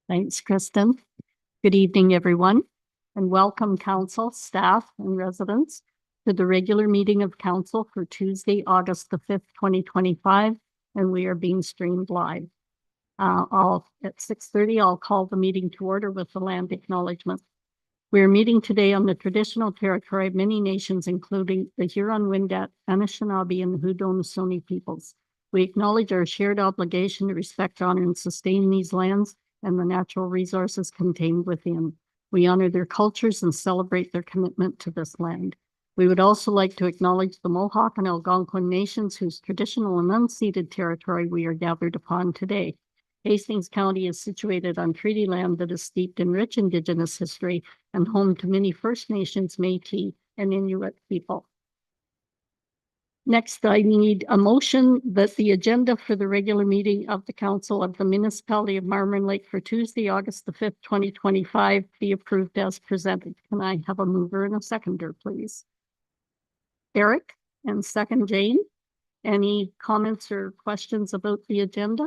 Thanks, Kristen. Good evening, everyone, and welcome council, staff, and residents to the regular meeting of council for Tuesday, August the 5th, 2025, and we are being streamed live. At 6:30, I'll call the meeting to order with the land acknowledgement. We are meeting today on the traditional territory of many nations, including the Huron-Wendat, Anishinaabe, and the Haudenosaunee peoples. We acknowledge our shared obligation to respect, honor, and sustain these lands and the natural resources contained within. We honor their cultures and celebrate their commitment to this land. We would also like to acknowledge the Mohawk and Algonquin nations whose traditional and unceded territory we are gathered upon today. Hastings County is situated on treaty land that is steeped in rich Indigenous history and home to many First Nations, Métis, and Inuit people. Next, I need a motion that the agenda for the regular meeting of the Council of the Municipality of Marmorant Lake for Tuesday, August the 5th, 2025 be approved as presented. Can I have a mover and a seconder, please? Eric, and second Jane. Any comments or questions about the agenda?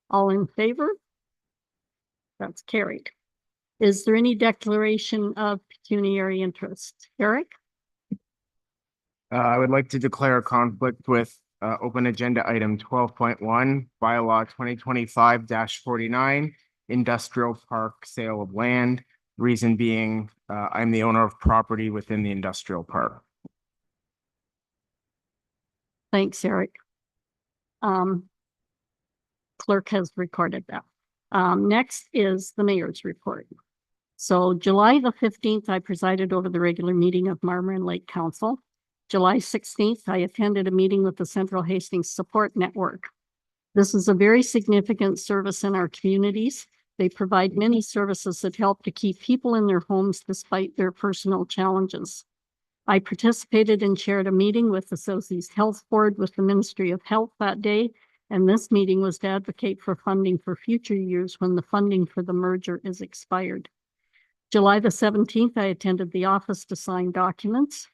All in favor? That's carried. Is there any declaration of pecuniary interest? Eric? I would like to declare a conflict with open agenda item 12.1, bylaw 2025-49, industrial park sale of land. Reason being, I'm the owner of property within the industrial park. Thanks, Eric. Clerk has recorded that. Next is the mayor's report. So July the 15th, I presided over the regular meeting of Marmorant Lake Council. July 16th, I attended a meeting with the Central Hastings Support Network. This is a very significant service in our communities. They provide many services that help to keep people in their homes despite their personal challenges. I participated and chaired a meeting with the Southeast Health Board with the Ministry of Health that day, and this meeting was to advocate for funding for future years when the funding for the merger is expired. July the 17th, I attended the office to sign documents.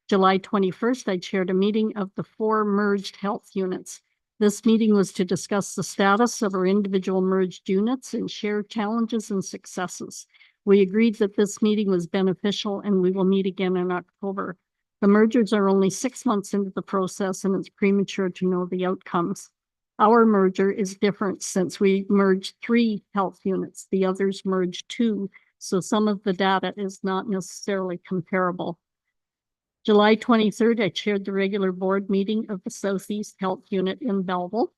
July 21st, I chaired a meeting of the 4 merged health units. This meeting was to discuss the status of our individual merged units and share challenges and successes. We agreed that this meeting was beneficial and we will meet again in October. The mergers are only 6 months into the process and it's premature to know the outcomes. Our merger is different since we merged 3 health units. The others merged 2, so some of the data is not necessarily comparable. July 23rd, I chaired the regular board meeting of the Southeast Health Unit in Belleville.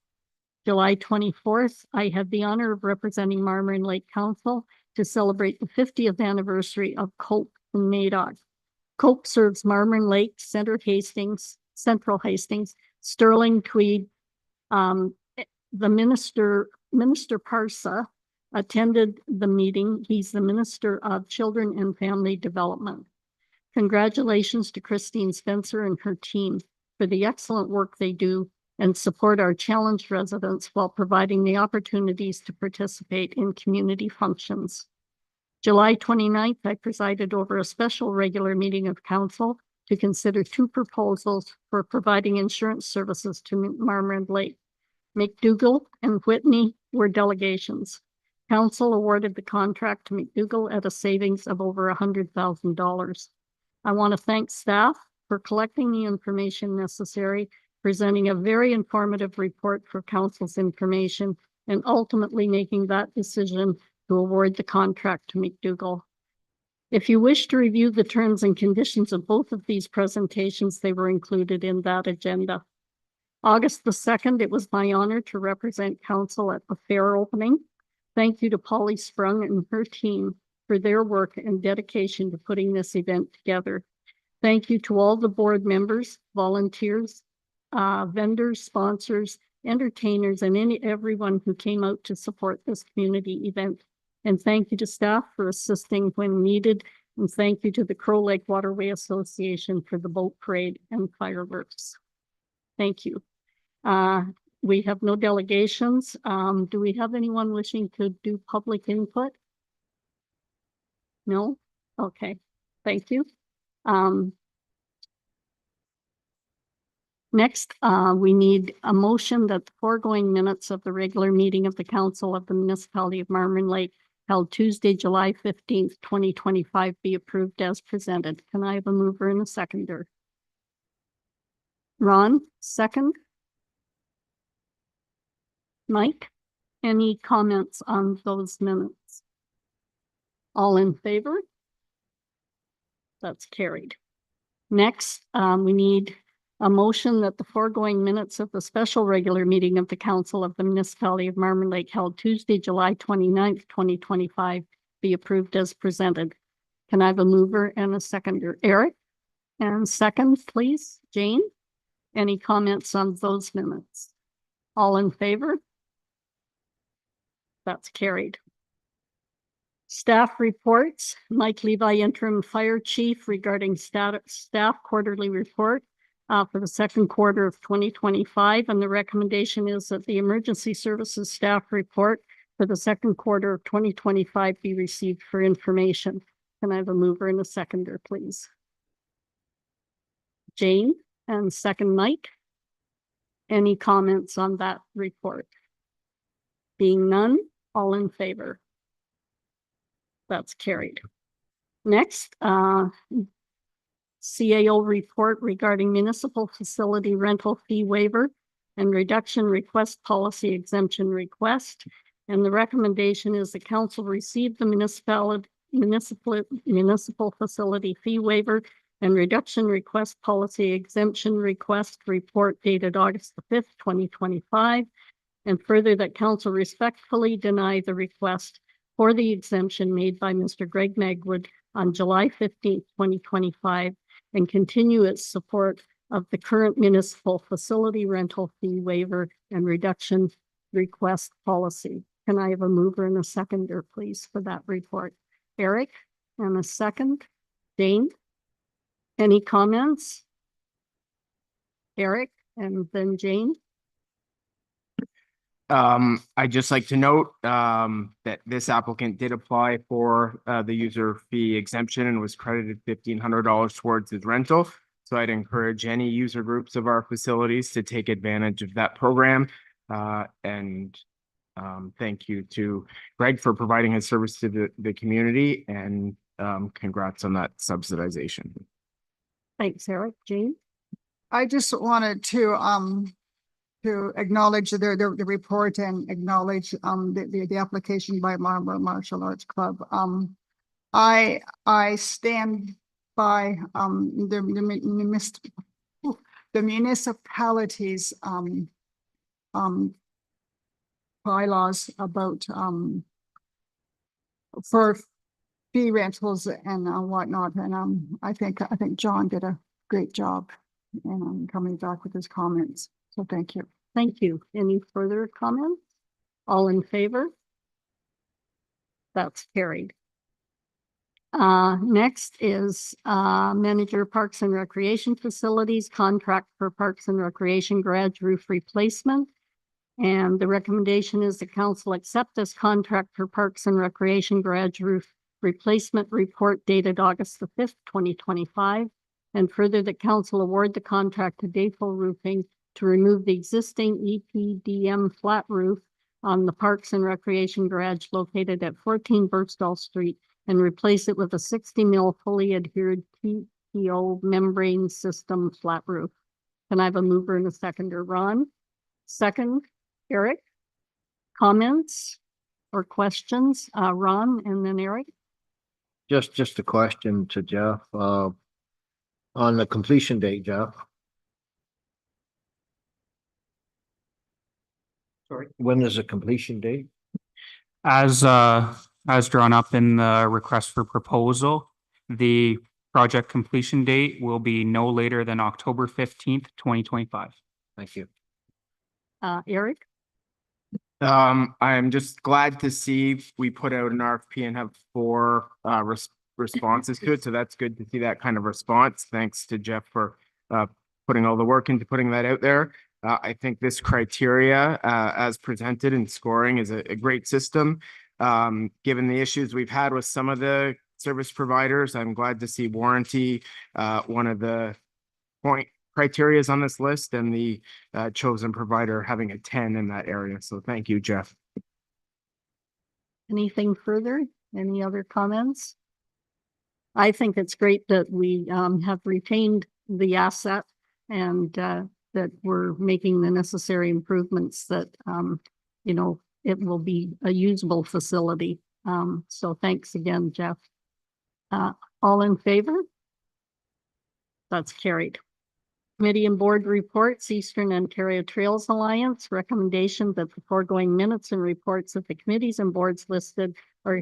July 24th, I had the honor of representing Marmorant Lake Council to celebrate the 50th anniversary of COPE in Madoc. COPE serves Marmorant Lake, Central Hastings, Sterling, Tweed. The Minister Parsa attended the meeting. He's the Minister of Children and Family Development. Congratulations to Christine Spencer and her team for the excellent work they do and support our challenged residents while providing the opportunities to participate in community functions. July 29th, I presided over a special regular meeting of council to consider 2 proposals for providing insurance services to Marmorant Lake. McDougall and Whitney were delegations. Council awarded the contract to McDougall at a savings of over $100,000. I want to thank staff for collecting the information necessary, presenting a very informative report for council's information, and ultimately making that decision to award the contract to McDougall. If you wish to review the terms and conditions of both of these presentations, they were included in that agenda. August the 2nd, it was my honor to represent council at the fair opening. Thank you to Polly Sprung and her team for their work and dedication to putting this event together. Thank you to all the board members, volunteers, vendors, sponsors, entertainers, and everyone who came out to support this community event. And thank you to staff for assisting when needed. And thank you to the Crow Lake Waterway Association for the boat parade and fireworks. Thank you. We have no delegations. Do we have anyone wishing to do public input? No? Okay, thank you. Next, we need a motion that the foregoing minutes of the regular meeting of the Council of the Municipality of Marmorant Lake held Tuesday, July 15th, 2025 be approved as presented. Can I have a mover and a seconder? Ron, second. Mike, any comments on those minutes? All in favor? That's carried. Next, we need a motion that the foregoing minutes of the special regular meeting of the Council of the Municipality of Marmor Lake held Tuesday, July 29th, 2025 be approved as presented. Can I have a mover and a seconder? Eric? And second, please, Jane? Any comments on those minutes? All in favor? That's carried. Staff reports, Mike Levi, interim fire chief, regarding staff quarterly report for the second quarter of 2025. And the recommendation is that the emergency services staff report for the second quarter of 2025 be received for information. Can I have a mover and a seconder, please? Jane, and second, Mike. Any comments on that report? Being none, all in favor? That's carried. Next, CAO report regarding municipal facility rental fee waiver and reduction request policy exemption request. And the recommendation is the council receive the municipal facility fee waiver and reduction request policy exemption request report dated August the 5th, 2025. And further, that council respectfully deny the request for the exemption made by Mr. Greg Magwood on July 15th, 2025, and continue its support of the current municipal facility rental fee waiver and reduction request policy. Can I have a mover and a seconder, please, for that report? Eric, and a second. Jane, any comments? Eric, and then Jane. I'd just like to note that this applicant did apply for the user fee exemption and was credited $1,500 towards his rental. So I'd encourage any user groups of our facilities to take advantage of that program. Thank you to Greg for providing his service to the community, and congrats on that subsidization. Thanks, Eric. Jane? I just wanted to acknowledge the report and acknowledge the application by Marmor Martial Arts Club. I stand by the municipality's bylaws about for fee rentals and whatnot, and I think John did a great job and coming back with his comments. So thank you. Thank you. Any further comments? All in favor? That's carried. Next is manager Parks and Recreation Facilities contract for Parks and Recreation garage roof replacement. And the recommendation is the council accept this contract for Parks and Recreation garage roof replacement report dated August the 5th, 2025. And further, the council award the contract to Dayful Roofing to remove the existing EPDM flat roof on the Parks and Recreation garage located at 14 Birstall Street and replace it with a 60 mil fully adhered TPO membrane system flat roof. Can I have a mover and a seconder? Ron? Second, Eric? Comments or questions? Ron and then Eric? Just a question to Jeff, on the completion date, Jeff. Sorry. When is the completion date? As drawn up in the request for proposal, the project completion date will be no later than October 15th, 2025. Thank you. Eric? I'm just glad to see we put out an RFP and have 4 responses to it. So that's good to see that kind of response. Thanks to Jeff for putting all the work into putting that out there. I think this criteria as presented in scoring is a great system. Given the issues we've had with some of the service providers, I'm glad to see warranty one of the point criteria on this list, and the chosen provider having a 10 in that area. So thank you, Jeff. Anything further? Any other comments? I think it's great that we have retained the asset and that we're making the necessary improvements that you know, it will be a usable facility. So thanks again, Jeff. All in favor? That's carried. Committee and board reports, Eastern Ontario Trails Alliance, recommendation that the foregoing minutes and reports of the committees and boards listed are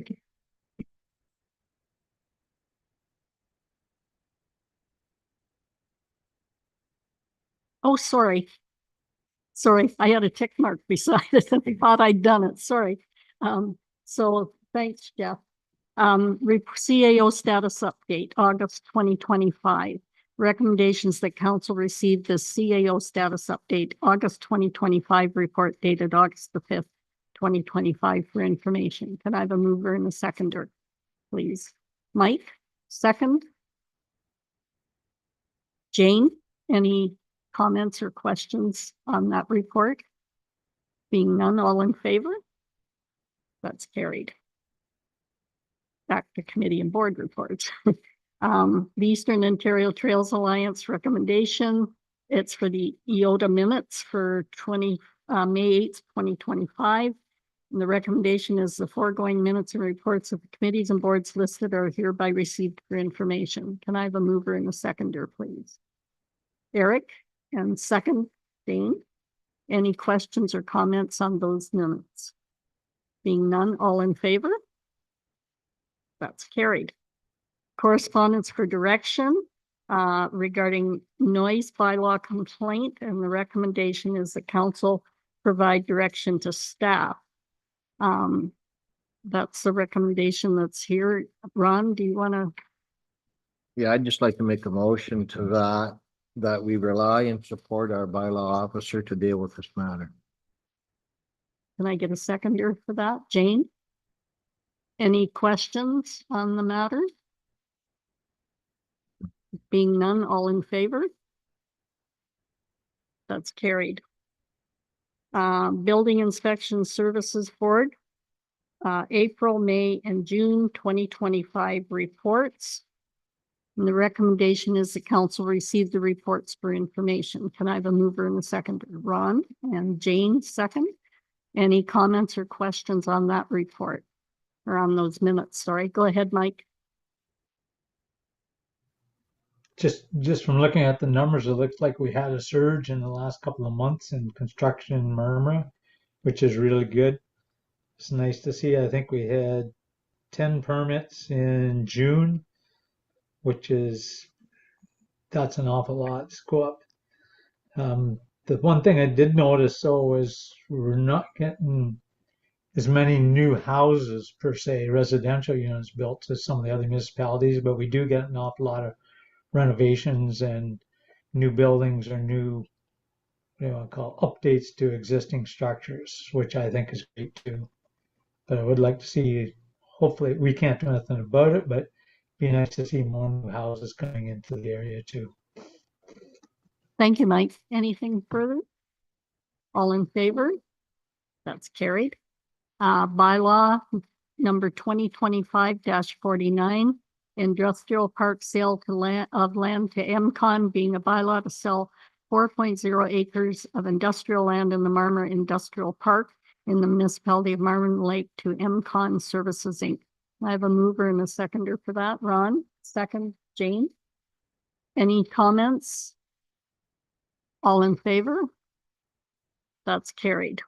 oh, sorry. Sorry, I had a tick mark beside it and I thought I'd done it. Sorry. So thanks, Jeff. CAO status update, August 2025. Recommendations that council received the CAO status update, August 2025 report dated August the 5th, 2025 for information. Can I have a mover and a seconder, please? Mike, second. Jane, any comments or questions on that report? Being none, all in favor? That's carried. Back to committee and board reports. The Eastern Ontario Trails Alliance recommendation. It's for the EOTA minutes for May 8th, 2025. And the recommendation is the foregoing minutes and reports of the committees and boards listed are hereby received for information. Can I have a mover and a seconder, please? Eric, and second, Dane. Any questions or comments on those minutes? Being none, all in favor? That's carried. Correspondence for direction regarding noise bylaw complaint, and the recommendation is that council provide direction to staff. That's the recommendation that's here. Ron, do you want to? Yeah, I'd just like to make a motion to that we rely and support our bylaw officer to deal with this matter. Can I get a seconder for that? Jane? Any questions on the matter? Being none, all in favor? That's carried. Building Inspection Services Board, April, May, and June 2025 reports. And the recommendation is the council receive the reports for information. Can I have a mover and a seconder? Ron and Jane, second. Any comments or questions on that report or on those minutes? Sorry, go ahead, Mike. Just from looking at the numbers, it looks like we had a surge in the last couple of months in construction in Murmura, which is really good. It's nice to see. I think we had 10 permits in June, that's an awful lot to go up. The one thing I did notice though is we're not getting as many new houses per se, residential units built as some of the other municipalities, but we do get an awful lot of renovations and new buildings or new, call updates to existing structures, which I think is great too. But I would like to see, hopefully, we can't do anything about it, but it'd be nice to see more new houses coming into the area too. Thank you, Mike. Anything further? All in favor? That's carried. Bylaw number 2025-49. Industrial park sale of land to MCON, being a bylaw to sell 4.0 acres of industrial land in the Marmora Industrial Park in the municipality of Marmora Lake to MCON Services Inc. I have a mover and a seconder for that. Ron, second. Jane. Any comments? All in favor? That's carried.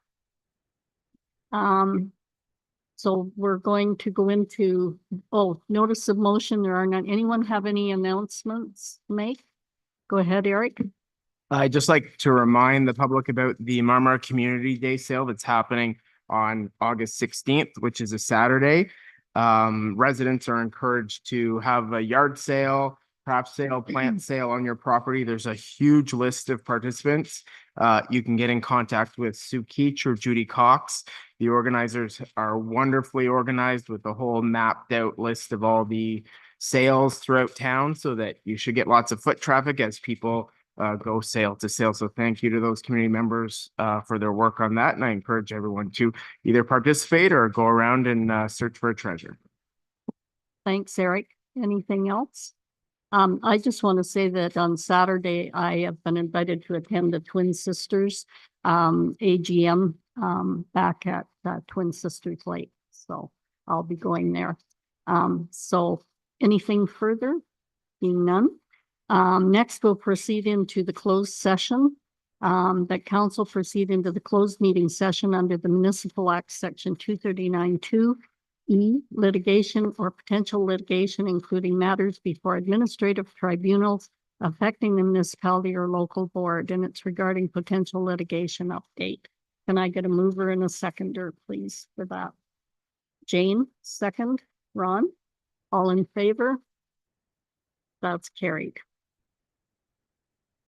So we're going to go into, notice of motion. There are none. Anyone have any announcements to make? Go ahead, Eric. I'd just like to remind the public about the Marmora Community Day sale that's happening on August 16th, which is a Saturday. Residents are encouraged to have a yard sale, craft sale, plant sale on your property. There's a huge list of participants. You can get in contact with Sue Keach or Judy Cox. The organizers are wonderfully organized with a whole mapped out list of all the sales throughout town, so that you should get lots of foot traffic as people go sail to sail. So thank you to those community members for their work on that. And I encourage everyone to either participate or go around and search for a treasure. Thanks, Eric. Anything else? I just want to say that on Saturday, I have been invited to attend the Twin Sisters AGM back at Twin Sisters Lake. So I'll be going there. So anything further? Being none. Next, we'll proceed into the closed session. That council proceed into the closed meeting session under the Municipal Act, Section 239(2)(e), litigation or potential litigation, including matters before administrative tribunals affecting the municipality or local board, and it's regarding potential litigation update. Can I get a mover and a seconder, please, for that? Jane, second. Ron, all in favor? That's carried.